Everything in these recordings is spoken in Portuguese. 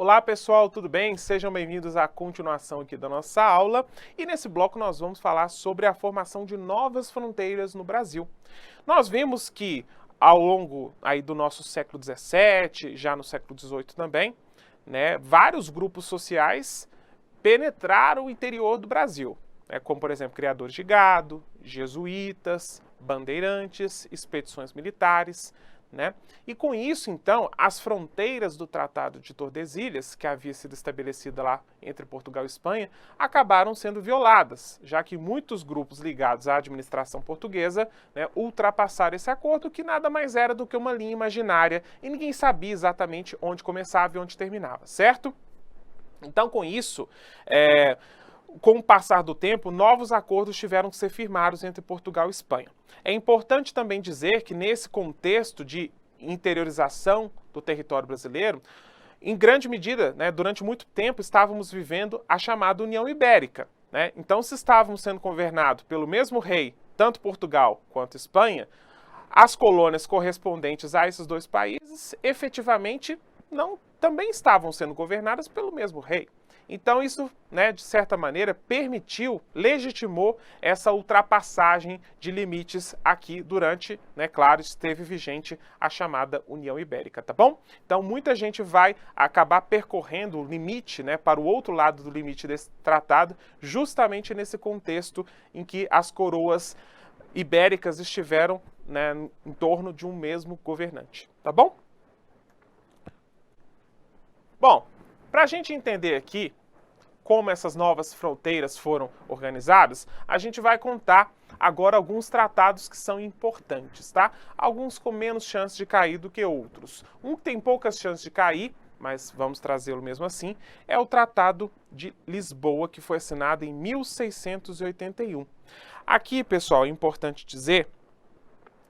Olá pessoal, tudo bem? Sejam bem-vindos à continuação aqui da nossa aula e nesse bloco nós vamos falar sobre a formação de novas fronteiras no Brasil. Nós vimos que ao longo aí do nosso século XVII, já no século XVIII também, vários grupos sociais penetraram o interior do Brasil, como por exemplo criadores de gado, jesuítas, bandeirantes, expedições militares. E com isso, então, as fronteiras do Tratado de Tordesilhas, que havia sido estabelecida lá entre Portugal e Espanha, acabaram sendo violadas, já que muitos grupos ligados à administração portuguesa ultrapassaram esse acordo, que nada mais era do que uma linha imaginária e ninguém sabia exatamente onde começava e onde terminava, certo? Então, com isso, com o passar do tempo, novos acordos tiveram que ser firmados entre Portugal e Espanha. É importante também dizer que nesse contexto de interiorização do território brasileiro, em grande medida, durante muito tempo, estávamos vivendo a chamada União Ibérica. Então, se estávamos sendo governados pelo mesmo rei, tanto Portugal quanto Espanha, as colônias correspondentes a esses dois países, efetivamente, também estavam sendo governadas pelo mesmo rei. Então isso, de certa maneira, legitimou essa ultrapassagem de limites aqui durante, claro, esteve vigente a chamada União Ibérica, tá bom? Então muita gente vai acabar percorrendo o limite, para o outro lado do limite desse tratado, justamente nesse contexto em que as coroas ibéricas estiveram, em torno de um mesmo governante, tá bom? Bom, para a gente entender aqui como essas novas fronteiras foram organizadas, a gente vai contar agora alguns tratados que são importantes, tá? Alguns com menos chance de cair do que outros. Um que tem poucas chances de cair, mas vamos trazê-lo mesmo assim, é o Tratado de Lisboa, que foi assinado em 1681. Aqui, pessoal, é importante dizer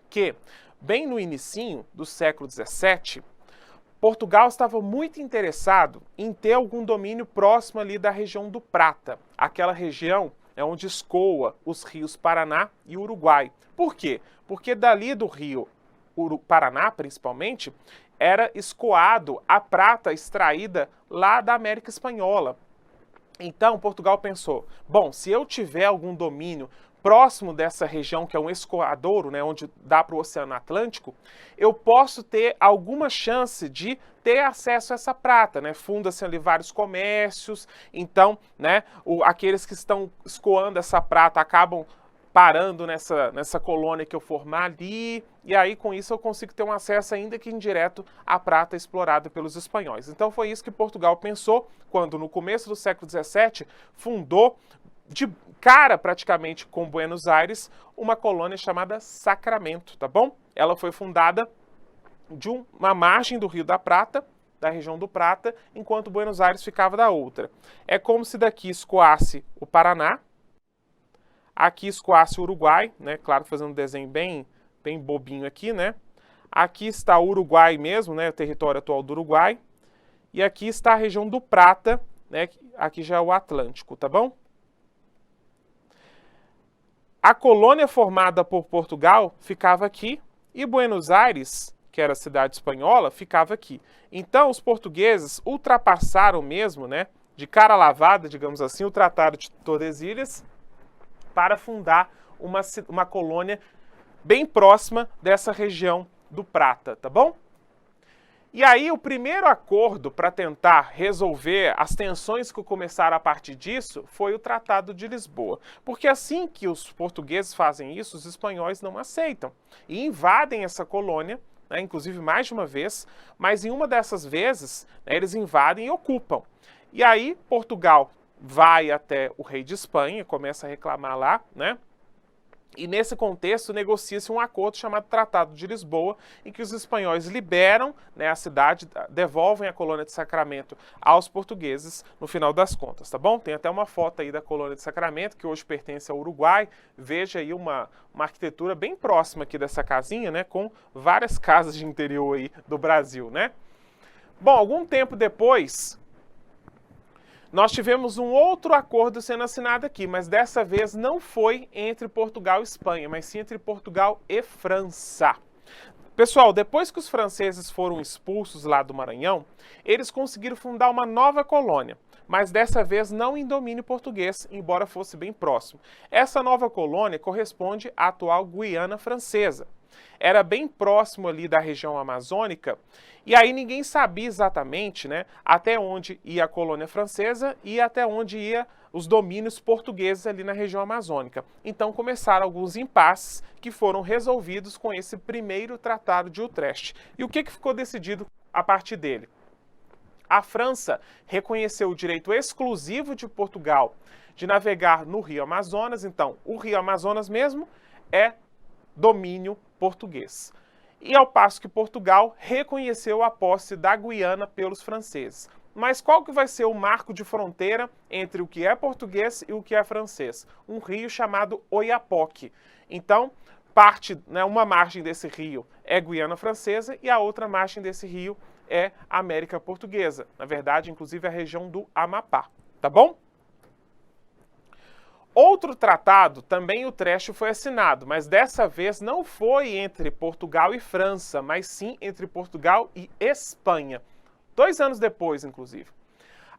que, bem no inicinho do século XVII, Portugal estava muito interessado em ter algum domínio próximo ali da região do Prata. Aquela região é onde escoa os rios Paraná e Uruguai. Por quê? Porque dali do rio Paraná, principalmente, era escoado a prata extraída lá da América Espanhola. Então, Portugal pensou, bom, se eu tiver algum domínio próximo dessa região, que é um escoadouro, onde dá para o Oceano Atlântico, eu posso ter alguma chance de ter acesso a essa prata, Funda-se ali vários comércios, então, aqueles que estão escoando essa prata acabam parando nessa colônia que eu formar ali, e aí com isso eu consigo ter um acesso ainda que indireto à prata explorada pelos espanhóis. Então foi isso que Portugal pensou quando no começo do século XVII fundou, de cara praticamente com Buenos Aires, uma colônia chamada Sacramento, tá bom? Ela foi fundada de uma margem do Rio da Prata, da região do Prata, enquanto Buenos Aires ficava da outra. É como se daqui escoasse o Paraná, aqui escoasse o Uruguai, claro, fazendo um desenho bem bobinho aqui, Aqui está o Uruguai mesmo, o território atual do Uruguai, e aqui está a região do Prata, aqui já é o Atlântico, tá bom? A colônia formada por Portugal ficava aqui e Buenos Aires, que era a cidade espanhola, ficava aqui. Então, os portugueses ultrapassaram mesmo, de cara lavada, digamos assim, o Tratado de Tordesilhas para fundar uma colônia bem próxima dessa região do Prata, tá bom? E aí, o primeiro acordo para tentar resolver as tensões que começaram a partir disso foi o Tratado de Lisboa. Porque assim que os portugueses fazem isso, os espanhóis não aceitam e invadem essa colônia, inclusive mais de uma vez, mas em uma dessas vezes eles invadem e ocupam. E aí, Portugal vai até o rei de Espanha, começa a reclamar lá, E nesse contexto negocia-se um acordo chamado Tratado de Lisboa, em que os espanhóis liberam a cidade, devolvem a colônia de Sacramento aos portugueses no final das contas, tá bom? Tem até uma foto aí da colônia de Sacramento, que hoje pertence ao Uruguai. Veja aí uma arquitetura bem próxima aqui dessa casinha, com várias casas de interior aí do Brasil, Bom, algum tempo depois, nós tivemos um outro acordo sendo assinado aqui, mas dessa vez não foi entre Portugal e Espanha, mas sim entre Portugal e França. Pessoal, depois que os franceses foram expulsos lá do Maranhão, eles conseguiram fundar uma nova colônia, mas dessa vez não em domínio português, embora fosse bem próximo. Essa nova colônia corresponde à atual Guiana Francesa. Era bem próximo ali da região amazônica, e aí ninguém sabia exatamente, né, até onde ia a colônia francesa e até onde ia os domínios portugueses ali na região amazônica. Então começaram alguns impasses que foram resolvidos com esse primeiro Tratado de Utrecht. E o que ficou decidido a partir dele? A França reconheceu o direito exclusivo de Portugal de navegar no Rio Amazonas, então o Rio Amazonas mesmo é domínio português. E ao passo que Portugal reconheceu a posse da Guiana pelos franceses. Mas qual que vai ser o marco de fronteira entre o que é português e o que é francês? Um rio chamado Oiapoque. Então, uma margem desse rio é Guiana Francesa e a outra margem desse rio é América Portuguesa. Na verdade, inclusive a região do Amapá. Tá bom? Outro tratado, também Utrecht, foi assinado, mas dessa vez não foi entre Portugal e França, mas sim entre Portugal e Espanha. 2 anos depois, inclusive.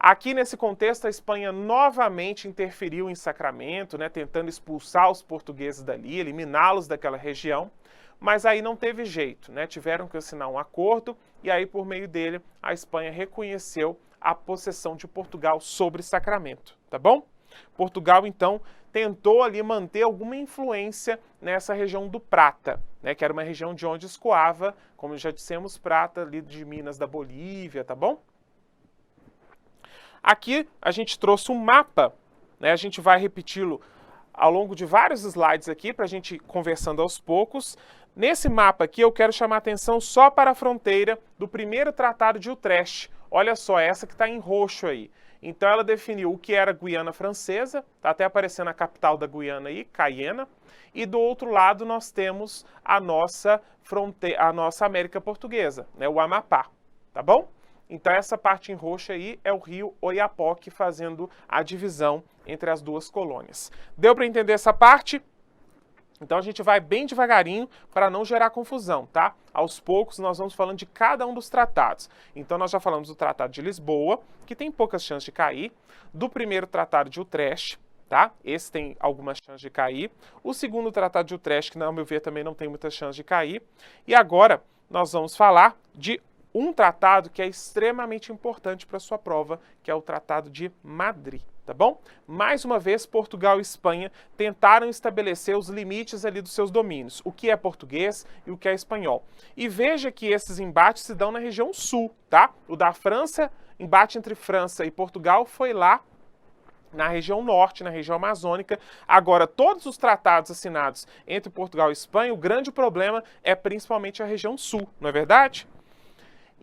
Aqui, nesse contexto, a Espanha novamente interferiu em Sacramento, né, tentando expulsar os portugueses dali, eliminá-los daquela região, mas aí não teve jeito, né, tiveram que assinar um acordo e aí, por meio dele, a Espanha reconheceu a possessão de Portugal sobre Sacramento, tá bom? Portugal, então, tentou ali manter alguma influência nessa região do Prata, né, que era uma região de onde escoava, como já dissemos, prata ali de Minas da Bolívia, tá bom? Aqui a gente trouxe um mapa, né, a gente vai repeti-lo ao longo de vários slides aqui, para a gente ir conversando aos poucos. Nesse mapa aqui eu quero chamar a atenção só para a fronteira do primeiro Tratado de Utrecht. Olha só, essa que está em roxo aí. Então ela definiu o que era Guiana Francesa, está até aparecendo a capital da Guiana aí, Cayena, e do outro lado nós temos a nossa América Portuguesa, né, o Amapá, tá bom? Então essa parte em roxo aí é o rio Oiapoque fazendo a divisão entre as duas colônias. Deu para entender essa parte? Então a gente vai bem devagarinho para não gerar confusão, tá? Aos poucos nós vamos falando de cada um dos tratados. Então nós já falamos do Tratado de Lisboa, que tem poucas chances de cair, do primeiro Tratado de Utrecht, tá? Esse tem algumas chances de cair. O segundo Tratado de Utrecht, que, ao meu ver, também não tem muitas chances de cair. E agora nós vamos falar de um tratado que é extremamente importante para a sua prova, que é o Tratado de Madrid, tá bom? Mais uma vez, Portugal e Espanha tentaram estabelecer os limites ali dos seus domínios, o que é português e o que é espanhol. E veja que esses embates se dão na região sul, tá? O da França, embate entre França e Portugal, foi lá na região norte, na região amazônica. Agora, todos os tratados assinados entre Portugal e Espanha, o grande problema é principalmente a região sul, não é verdade?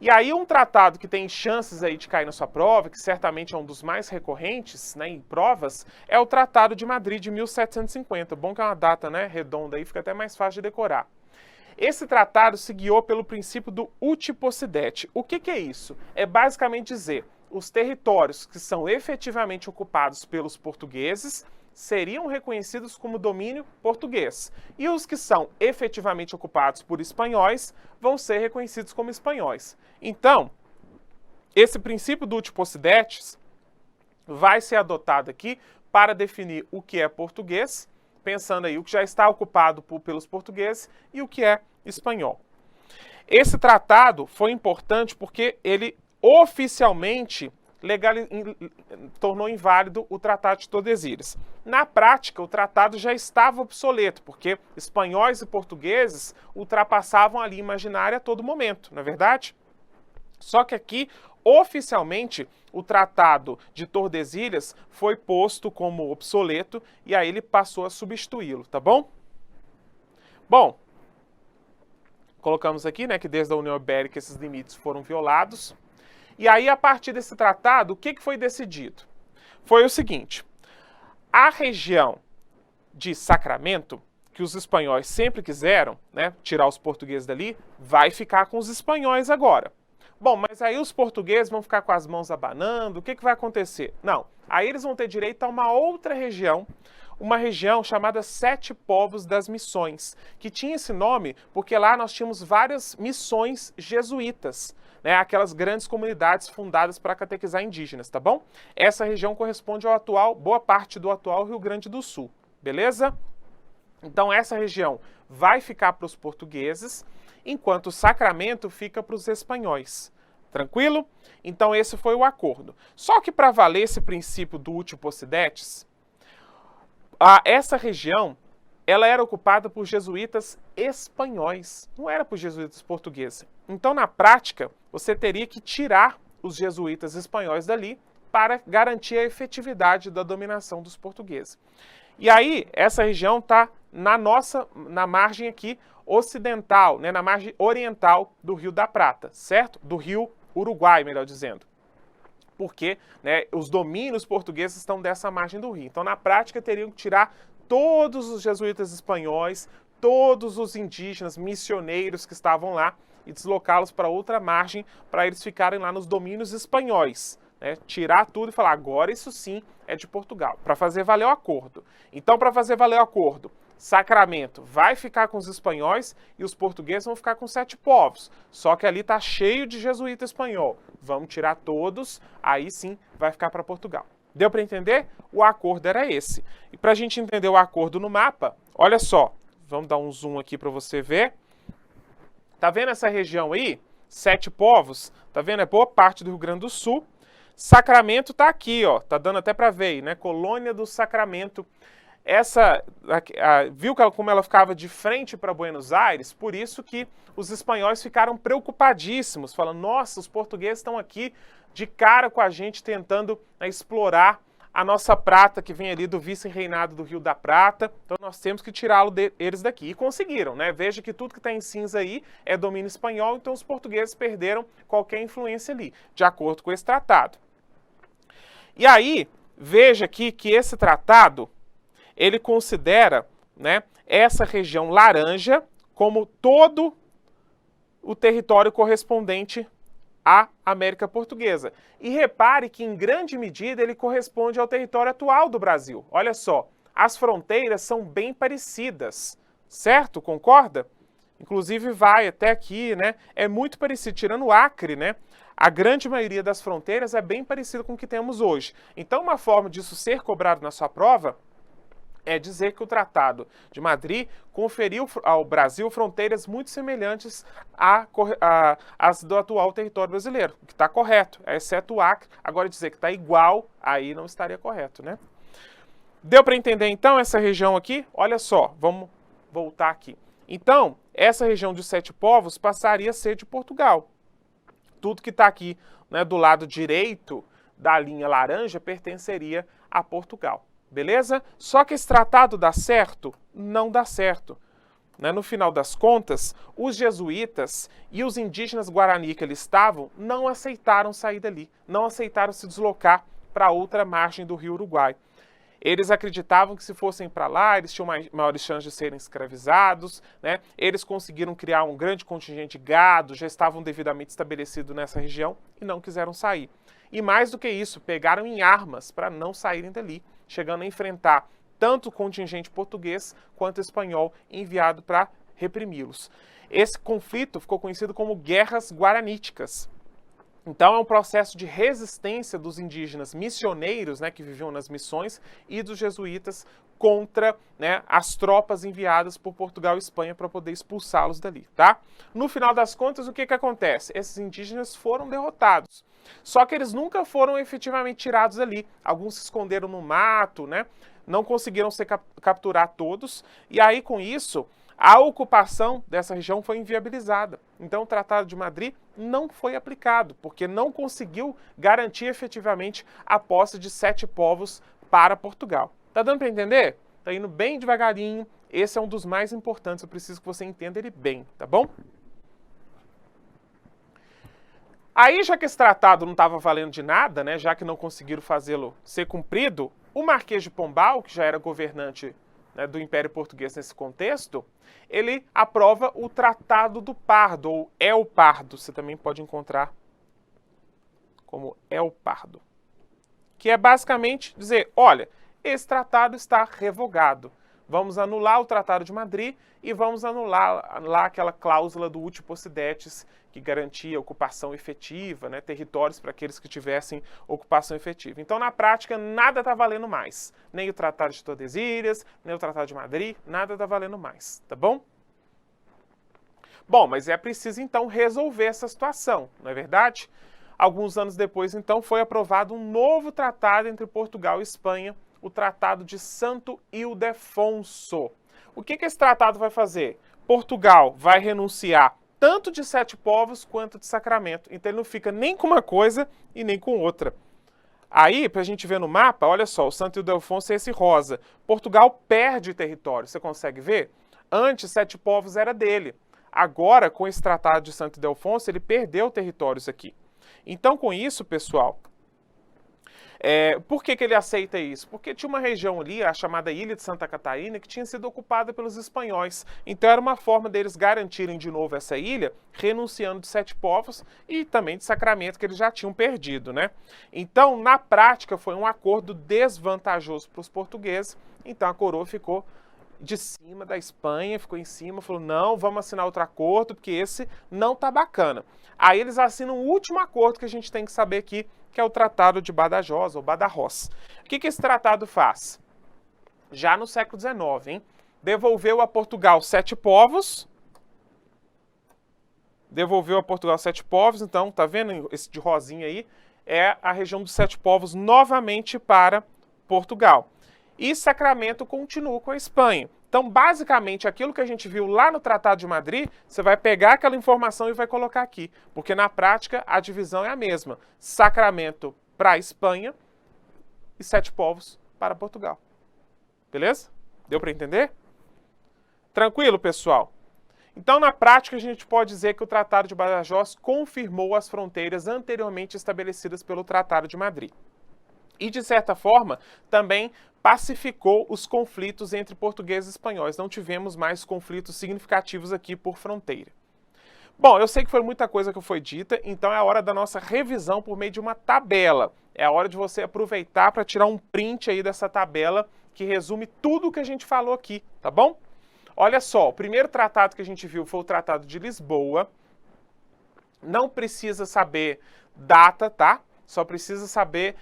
E aí um tratado que tem chances aí de cair na sua prova, que certamente é um dos mais recorrentes, né, em provas, é o Tratado de Madrid de 1750. Bom que é uma data, né, redonda aí, fica até mais fácil de decorar. Esse tratado se guiou pelo princípio do uti possidetis. O que é isso? É basicamente dizer, os territórios que são efetivamente ocupados pelos portugueses seriam reconhecidos como domínio português. E os que são efetivamente ocupados por espanhóis vão ser reconhecidos como espanhóis. Então, esse princípio do uti possidetis vai ser adotado aqui para definir o que é português, pensando aí o que já está ocupado pelos portugueses e o que é espanhol. Esse tratado foi importante porque ele oficialmente tornou inválido o Tratado de Tordesilhas. Na prática, o tratado já estava obsoleto, porque espanhóis e portugueses ultrapassavam a linha imaginária a todo momento, não é verdade? Só que aqui, oficialmente, o Tratado de Tordesilhas foi posto como obsoleto e aí ele passou a substituí-lo, tá bom? Bom, colocamos aqui, né, que desde a União Ibérica esses limites foram violados. E aí, a partir desse tratado, o que foi decidido? Foi o seguinte, a região de Sacramento, que os espanhóis sempre quiseram, né, tirar os portugueses dali, vai ficar com os espanhóis agora. Bom, mas aí os portugueses vão ficar com as mãos abanando, o que vai acontecer? Não, aí eles vão ter direito a uma outra região, uma região chamada Sete Povos das Missões, que tinha esse nome porque lá nós tínhamos várias missões jesuítas, né, aquelas grandes comunidades fundadas para catequizar indígenas, tá bom? Essa região corresponde ao atual, boa parte do atual Rio Grande do Sul, beleza? Então essa região vai ficar para os portugueses, enquanto o Sacramento fica para os espanhóis. Tranquilo? Então esse foi o acordo. Só que para valer esse princípio do uti possidetis, essa região ela era ocupada por jesuítas espanhóis, não era por jesuítas portugueses. Então, na prática, você teria que tirar os jesuítas espanhóis dali para garantir a efetividade da dominação dos portugueses. E aí, essa região está na margem aqui ocidental, né, na margem oriental do Rio da Prata, certo? Do Rio Uruguai, melhor dizendo. Porque, né, os domínios portugueses estão dessa margem do rio. Então, na prática, teriam que tirar todos os jesuítas espanhóis, todos os indígenas missioneiros que estavam lá e deslocá-los para outra margem para eles ficarem lá nos domínios espanhóis. Né? Tirar tudo e falar, agora isso sim é de Portugal, para fazer valer o acordo. Então, para fazer valer o acordo, Sacramento vai ficar com os espanhóis e os portugueses vão ficar com Sete Povos. Só que ali está cheio de jesuíta espanhol. Vamos tirar todos, aí sim vai ficar para Portugal. Deu para entender? O acordo era esse. E para a gente entender o acordo no mapa, olha só, vamos dar um zoom aqui para você ver. Tá vendo essa região aí? Sete Povos, tá vendo? É boa parte do Rio Grande do Sul. Sacramento tá aqui, ó, tá dando até para ver aí, né? Colônia do Sacramento. Viu como ela ficava de frente para Buenos Aires? Por isso que os espanhóis ficaram preocupadíssimos, falando, nossa, os portugueses estão aqui de cara com a gente tentando explorar a nossa prata que vem ali do vice-reinado do Rio da Prata, então nós temos que tirá-lo deles daqui. E conseguiram, né? Veja que tudo que está em cinza aí é domínio espanhol, então os portugueses perderam qualquer influência ali, de acordo com esse tratado. E aí, veja aqui que esse tratado ele considera, né, essa região laranja como todo o território correspondente à América Portuguesa. E repare que, em grande medida, ele corresponde ao território atual do Brasil. Olha só, as fronteiras são bem parecidas, certo? Concorda? Inclusive vai até aqui, né? É muito parecido, tirando o Acre, né? A grande maioria das fronteiras é bem parecido com o que temos hoje. Então, uma forma disso ser cobrado na sua prova é dizer que o Tratado de conferiu ao Brasil fronteiras muito semelhantes às do atual território brasileiro, o que está correto, exceto o Acre. Agora dizer que está igual, aí não estaria correto, né? Deu para entender então essa região aqui? Olha só, vamos voltar aqui. Então, essa região de Sete Povos passaria a ser de Portugal. Tudo que está aqui, né, do lado direito da linha laranja pertenceria a Portugal. Beleza? Só que esse tratado dá certo? Não dá certo. Né? No final das contas, os jesuítas e os indígenas guarani que ali estavam não aceitaram sair dali, não aceitaram se deslocar para outra margem do Rio Uruguai. Eles acreditavam que se fossem para lá, eles tinham maiores chances de serem escravizados, né? Eles conseguiram criar um grande contingente de gado, já estavam devidamente estabelecidos nessa região e não quiseram sair. E mais do que isso, pegaram em armas para não saírem dali, chegando a enfrentar tanto o contingente português quanto espanhol enviado para reprimi-los. Esse conflito ficou conhecido como Guerras Guaraníticas. Então é um processo de resistência dos indígenas missioneiros, né, que viviam nas missões, e dos jesuítas contra, né, as tropas enviadas por Portugal e Espanha para poder expulsá-los dali, tá? No final das contas, o que acontece? Esses indígenas foram derrotados. Só que eles nunca foram efetivamente tirados dali. Alguns se esconderam no mato, né? Não conseguiram capturar todos. E aí, com isso, a ocupação dessa região foi inviabilizada. Então, o Tratado de Madrid não foi aplicado, porque não conseguiu garantir efetivamente a posse de Sete Povos para Portugal. Tá dando para entender? Tá indo bem devagarinho. Esse é um dos mais importantes. Eu preciso que você entenda ele bem, tá bom? Aí, já que esse tratado não estava valendo de nada, né, já que não conseguiram fazê-lo ser cumprido, o Marquês de Pombal, que já era governante, né, do Império Português nesse contexto, ele aprova o Tratado do Pardo, ou El Pardo, você também pode encontrar como El Pardo, que é basicamente dizer, olha, esse tratado está revogado. Vamos anular o Tratado de Madrid e vamos anular lá aquela cláusula do uti possidetis que garantia ocupação efetiva, né, territórios para aqueles que tivessem ocupação efetiva. Então, na prática, nada está valendo mais. Nem o Tratado de Tordesilhas, nem o Tratado de Madrid, nada está valendo mais, tá bom? Bom, mas é preciso, então, resolver essa situação, não é verdade? Alguns anos depois, então, foi aprovado um novo tratado entre Portugal e Espanha, o Tratado de Santo Ildefonso. O que esse tratado vai fazer? Portugal vai renunciar tanto de Sete Povos quanto de Sacramento. Então ele não fica nem com uma coisa e nem com outra. Aí, para a gente ver no mapa, olha só, o Santo Ildefonso é esse rosa. Portugal perde território, você consegue ver? Antes, Sete Povos era dele. Agora, com esse Tratado de Santo Ildefonso, ele perdeu territórios aqui. Então, com isso, pessoal, por que ele aceita isso? Porque tinha uma região ali, a chamada Ilha de Santa Catarina, que tinha sido ocupada pelos espanhóis. Então era uma forma deles garantirem de novo essa ilha, renunciando de Sete Povos e também de Sacramento, que eles já tinham perdido, né? Então, na prática, foi um acordo desvantajoso para os portugueses. Então a coroa ficou de cima da Espanha, ficou em cima, falou, não, vamos assinar outro acordo, porque esse não tá bacana. Aí eles assinam o último acordo que a gente tem que saber aqui, que é o Tratado de Badajoz, ou Badajoz. O que esse tratado faz? Já no século XIX, hein? Devolveu a Portugal Sete Povos. Devolveu a Portugal Sete Povos, então, tá vendo esse de rosinha aí? É a região dos Sete Povos novamente para Portugal. E Sacramento continua com a Espanha. Então, basicamente, aquilo que a gente viu lá no Tratado de Madrid, você vai pegar aquela informação e vai colocar aqui. Porque, na prática, a divisão é a mesma. Sacramento para a Espanha e Sete Povos para Portugal. Beleza? Deu para entender? Tranquilo, pessoal? Então, na prática, a gente pode dizer que o Tratado de Badajoz confirmou as fronteiras anteriormente estabelecidas pelo Tratado de Madrid. E, de certa forma, também pacificou os conflitos entre portugueses e espanhóis. Não tivemos mais conflitos significativos aqui por fronteira. Bom, eu sei que foi muita coisa que foi dita, então é a hora da nossa revisão por meio de uma tabela. É a hora de você aproveitar para tirar um print aí dessa tabela que resume tudo o que a gente falou aqui, tá bom? Olha só, o primeiro tratado que a gente viu foi o Tratado de Lisboa. Não precisa saber data, tá? Só precisa saber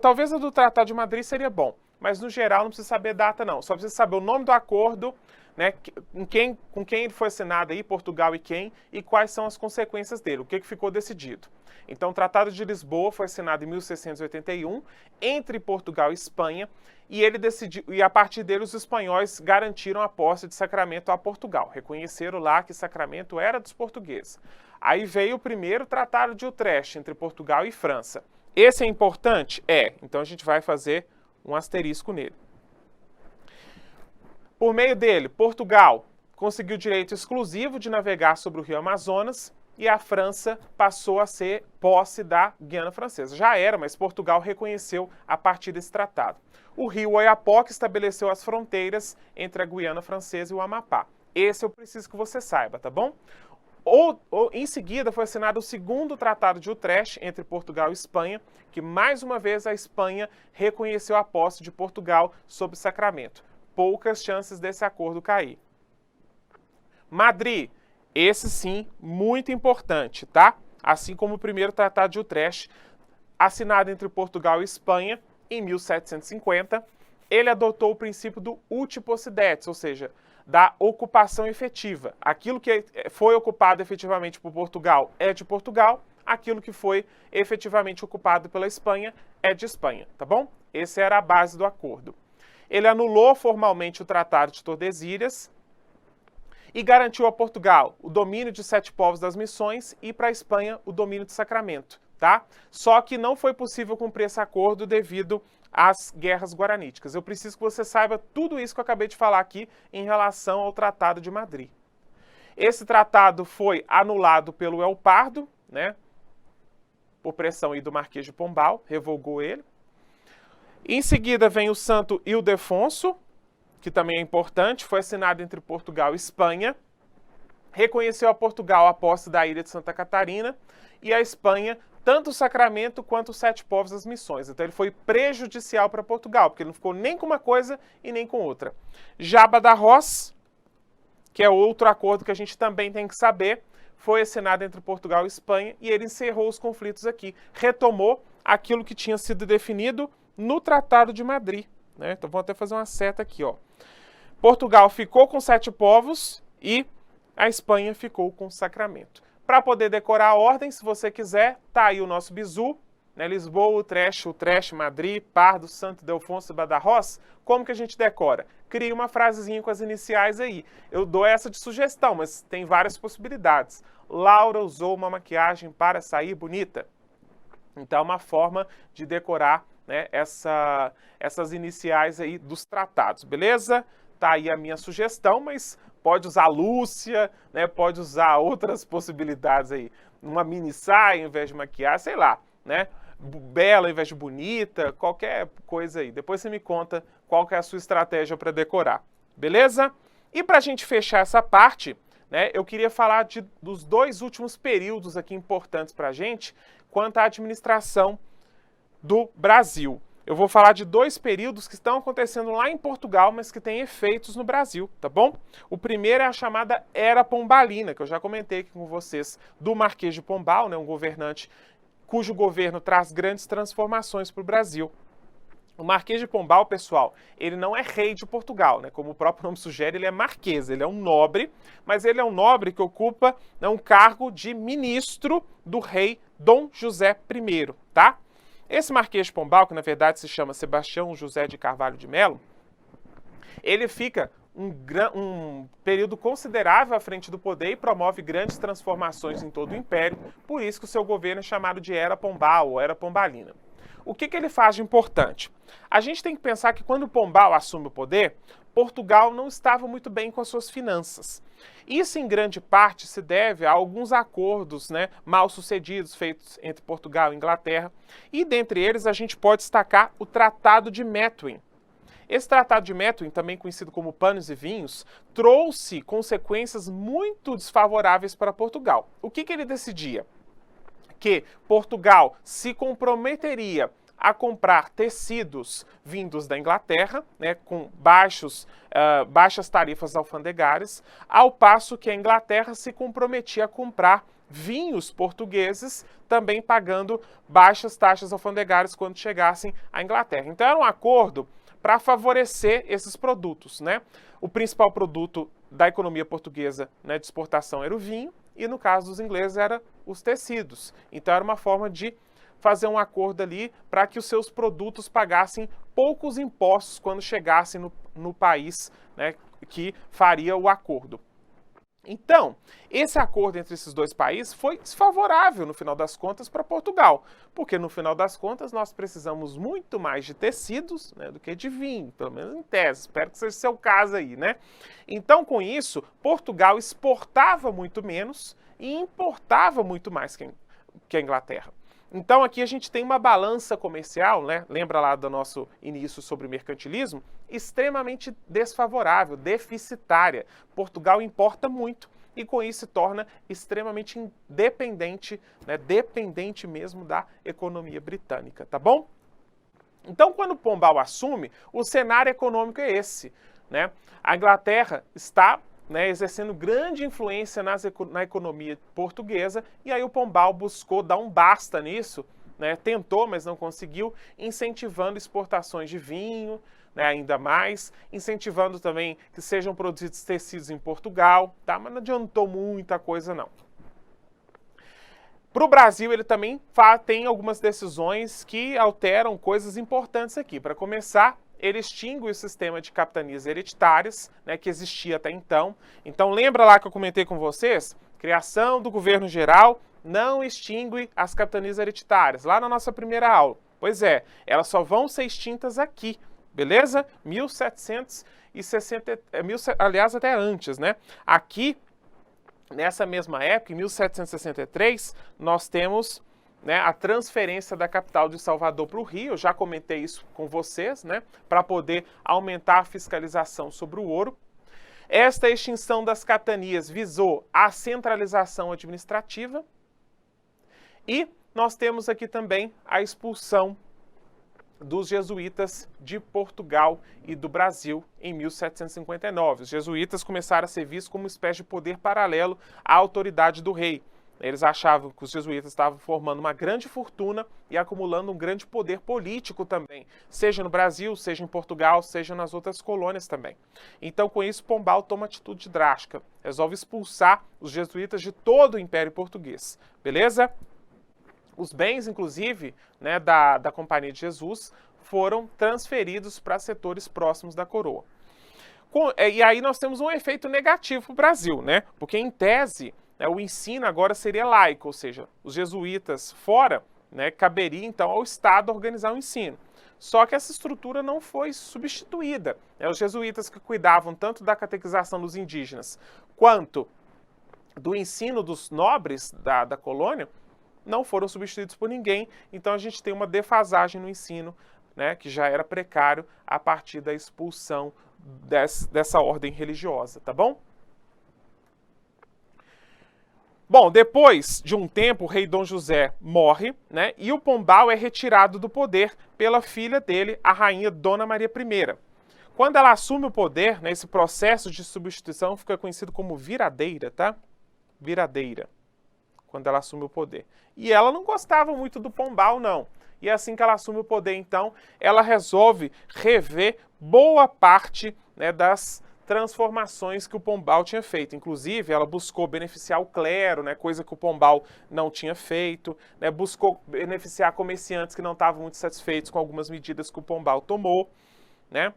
talvez o do Tratado de Madrid seria bom, mas no geral não precisa saber data não. Só precisa saber o nome do acordo, né, com quem ele foi assinado aí, Portugal e quais são as consequências dele, o que ficou decidido. Então o Tratado de Lisboa foi assinado em 1681 entre Portugal e Espanha e ele decidiu, e a partir dele os espanhóis garantiram a posse de Sacramento a Portugal, reconheceram lá que Sacramento era dos portugueses. Aí veio o primeiro Tratado de Utrecht entre Portugal e França. Esse é importante? É. Então a gente vai fazer um asterisco nele. Por meio dele, Portugal conseguiu o direito exclusivo de navegar sobre o rio Amazonas e a França passou a ser posse da Guiana Francesa. Já era, mas Portugal reconheceu a partir desse tratado. O rio Oiapoque estabeleceu as fronteiras entre a Guiana Francesa e o Amapá. Esse eu preciso que você saiba, tá bom? Em seguida, foi assinado o segundo Tratado de Utrecht entre Portugal e Espanha, que mais uma vez a Espanha reconheceu a posse de Portugal sob Sacramento. Poucas chances desse acordo cair. Madrid, esse sim, muito importante, tá? Assim como o primeiro Tratado de Utrecht, assinado entre Portugal e Espanha em 1750, ele adotou o princípio do uti possidetis, ou seja, da ocupação efetiva. Aquilo que foi ocupado efetivamente por Portugal é de Portugal, aquilo que foi efetivamente ocupado pela Espanha é de Espanha, tá bom? Essa era a base do acordo. Ele anulou formalmente o Tratado de Tordesilhas e garantiu a Portugal o domínio de Sete Povos das Missões e para a Espanha o domínio de Sacramento, tá? Só que não foi possível cumprir esse acordo devido às guerras guaraníticas. Eu preciso que você saiba tudo isso que eu acabei de falar aqui em relação ao Tratado de Madrid. Esse tratado foi anulado pelo El Pardo, né? Por pressão aí do Marquês de Pombal, revogou ele. Em seguida vem o Santo Ildefonso, que também é importante, foi assinado entre Portugal e Espanha, reconheceu a Portugal a posse da ilha de Santa Catarina e a Espanha tanto o Sacramento quanto os Sete Povos das Missões. Então ele foi prejudicial para Portugal, porque ele não ficou nem com uma coisa e nem com outra. Já Badajoz, que é outro acordo que a gente também tem que saber, foi assinado entre Portugal e Espanha e ele encerrou os conflitos aqui, retomou aquilo que tinha sido definido no Tratado de Madrid, né? Então vou até fazer uma seta aqui, ó. Portugal ficou com Sete Povos e a Espanha ficou com o Sacramento. Para poder decorar a ordem, se você quiser, tá aí o nosso bizu, né? Lisboa, Utrecht, Madrid, Pardo, Santo Ildefonso e Badajoz. Como que a gente decora? Cria uma frasezinha com as iniciais aí. Eu dou essa de sugestão, mas tem várias possibilidades. Laura usou uma maquiagem para sair bonita. Então é uma forma de decorar, né, essas iniciais aí dos tratados, beleza? Tá aí a minha sugestão, mas pode usar Lúcia, né, pode usar outras possibilidades aí. Uma mini saia ao invés de maquiagem, sei lá, né? Bela ao invés de bonita, qualquer coisa aí. Depois você me conta qual que é a sua estratégia para decorar, beleza? E para a gente fechar essa parte, né, eu queria falar dos dois últimos períodos aqui importantes para a gente quanto à administração do Brasil. Eu vou falar de dois períodos que estão acontecendo lá em Portugal, mas que têm efeitos no Brasil, tá bom? O primeiro é a chamada Era Pombalina, que eu já comentei aqui com vocês, do Marquês de Pombal, né, um governante cujo governo traz grandes transformações para o Brasil. O Marquês de Pombal, pessoal, ele não é rei de Portugal, né? Como o próprio nome sugere, ele é marquês, ele é um nobre, mas ele é um nobre que ocupa, né, um cargo de ministro do rei Dom José I, tá? Esse Marquês de Pombal, que na verdade se chama Sebastião José de Carvalho de Melo, ele fica um período considerável à frente do poder e promove grandes transformações em todo o império, por isso que o seu governo é chamado de Era Pombal ou Era Pombalina. O que ele faz de importante? A gente tem que pensar que quando Pombal assume o poder, Portugal não estava muito bem com as suas finanças. Isso, em grande parte, se deve a alguns acordos, né, mal sucedidos feitos entre Portugal e Inglaterra, e dentre eles a gente pode destacar o Tratado de Methuen. Esse Tratado de Methuen, também conhecido como Panos e Vinhos, trouxe consequências muito desfavoráveis para Portugal. O que ele decidia? Que Portugal se comprometeria a comprar tecidos vindos da Inglaterra, né, com baixas tarifas alfandegárias, ao passo que a Inglaterra se comprometia a comprar vinhos portugueses, também pagando baixas taxas alfandegárias quando chegassem à Inglaterra. Então era um acordo para favorecer esses produtos, né? O principal produto da economia portuguesa, né, de exportação era o vinho, e no caso dos ingleses era os tecidos. Então era uma forma de fazer um acordo ali para que os seus produtos pagassem poucos impostos quando chegassem no país, né, que faria o acordo. Então, esse acordo entre esses dois países foi desfavorável, no final das contas, para Portugal, porque, no final das contas, nós precisamos muito mais de tecidos, né, do que de vinho, pelo menos em tese. Espero que seja o seu caso aí, né? Então, com isso, Portugal exportava muito menos e importava muito mais que a Inglaterra. Então, aqui a gente tem uma balança comercial, né? Lembra lá do nosso início sobre mercantilismo? Extremamente desfavorável, deficitária. Portugal importa muito e com isso se torna extremamente dependente, né? Dependente mesmo da economia britânica, tá bom? Então, quando Pombal assume, o cenário econômico é esse, né? A Inglaterra está, né, exercendo grande influência na economia portuguesa, e aí o Pombal buscou dar um basta nisso, né, tentou, mas não conseguiu, incentivando exportações de vinho, né, ainda mais, incentivando também que sejam produzidos tecidos em Portugal, tá? Mas não adiantou muita coisa não. Para o Brasil, ele também tem algumas decisões que alteram coisas importantes aqui. Para começar, ele extingue o sistema de capitanias hereditárias, né, que existia até então. Então, lembra lá que eu comentei com vocês? Criação do governo geral não extingue as capitanias hereditárias, lá na nossa primeira aula. Pois é, elas só vão ser extintas aqui, beleza? 1760, aliás, até antes, né? Aqui, nessa mesma época, em 1763, nós temos, né, a transferência da capital de Salvador para o Rio. Eu já comentei isso com vocês, né, para poder aumentar a fiscalização sobre o ouro. Esta extinção das capitanias visou a centralização administrativa e nós temos aqui também a expulsão dos jesuítas de Portugal e do Brasil em 1759. Os jesuítas começaram a ser vistos como uma espécie de poder paralelo à autoridade do rei. Eles achavam que os jesuítas estavam formando uma grande fortuna e acumulando um grande poder político também, seja no Brasil, seja em Portugal, seja nas outras colônias também. Então, com isso, Pombal toma atitude drástica, resolve expulsar os jesuítas de todo o Império Português, beleza? Os bens, inclusive, né, da Companhia de Jesus foram transferidos para setores próximos da coroa. E aí nós temos um efeito negativo para o Brasil, né? Porque, em tese, o ensino agora seria laico, ou seja, os jesuítas fora, né, caberia então ao Estado organizar o ensino. Só que essa estrutura não foi substituída. Os jesuítas que cuidavam tanto da catequização dos indígenas quanto do ensino dos nobres da colônia não foram substituídos por ninguém, então a gente tem uma defasagem no ensino, né, que já era precário a partir da expulsão dessa ordem religiosa, tá bom? Bom, depois de um tempo, o rei Dom José morre, né, e o Pombal é retirado do poder pela filha dele, a rainha Dona Maria I. Quando ela assume o poder, né, esse processo de substituição fica conhecido como viradeira, tá? Viradeira, quando ela assume o poder. E ela não gostava muito do Pombal, não. E assim que ela assume o poder, então, ela resolve rever boa parte, né, das transformações que o Pombal tinha feito. Inclusive, ela buscou beneficiar o clero, né, coisa que o Pombal não tinha feito, né, buscou beneficiar comerciantes que não estavam muito satisfeitos com algumas medidas que o Pombal tomou, né?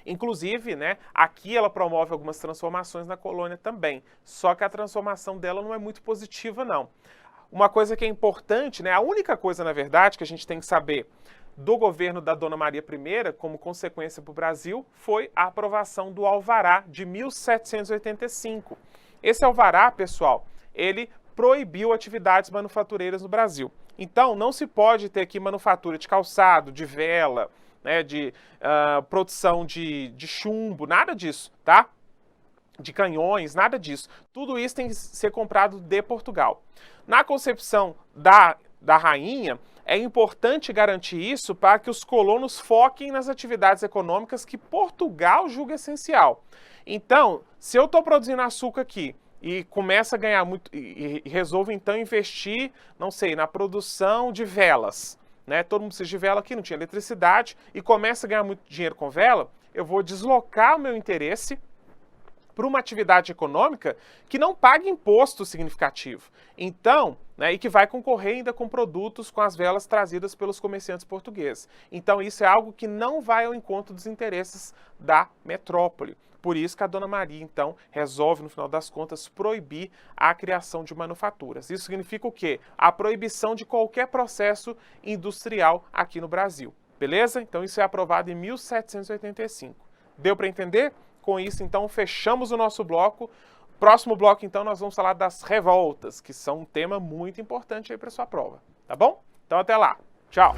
Inclusive, né, aqui ela promove algumas transformações na colônia também, só que a transformação dela não é muito positiva, não. Uma coisa que é importante, né, a única coisa, na verdade, que a gente tem que saber do governo da Dona Maria I, como consequência para o Brasil, foi a aprovação do Alvará de 1785. Esse Alvará, pessoal, ele proibiu atividades manufatureiras no Brasil. Então, não se pode ter aqui manufatura de calçado, de vela, né, de produção de chumbo, nada disso, tá? De canhões, nada disso. Tudo isso tem que ser comprado de Portugal. Na concepção da rainha, é importante garantir isso para que os colonos foquem nas atividades econômicas que Portugal julga essencial. Então, se eu estou produzindo açúcar aqui e começa a ganhar muito, e resolvo então investir, não sei, na produção de velas, né? Todo mundo precisa de vela aqui, não tinha eletricidade, e começa a ganhar muito dinheiro com vela, eu vou deslocar o meu interesse para uma atividade econômica que não paga imposto significativo. Então, né, e que vai concorrer ainda com produtos com as velas trazidas pelos comerciantes portugueses. Então, isso é algo que não vai ao encontro dos interesses da metrópole. Por isso que a Dona Maria, então, resolve, no final das contas, proibir a criação de manufaturas. Isso significa o quê? A proibição de qualquer processo industrial aqui no Brasil. Beleza? Então, isso é aprovado em 1785. Deu para entender? Com isso, então, fechamos o nosso bloco. Próximo bloco, então, nós vamos falar das revoltas, que são um tema muito importante aí para sua prova. Tá bom? Então, até lá. Tchau!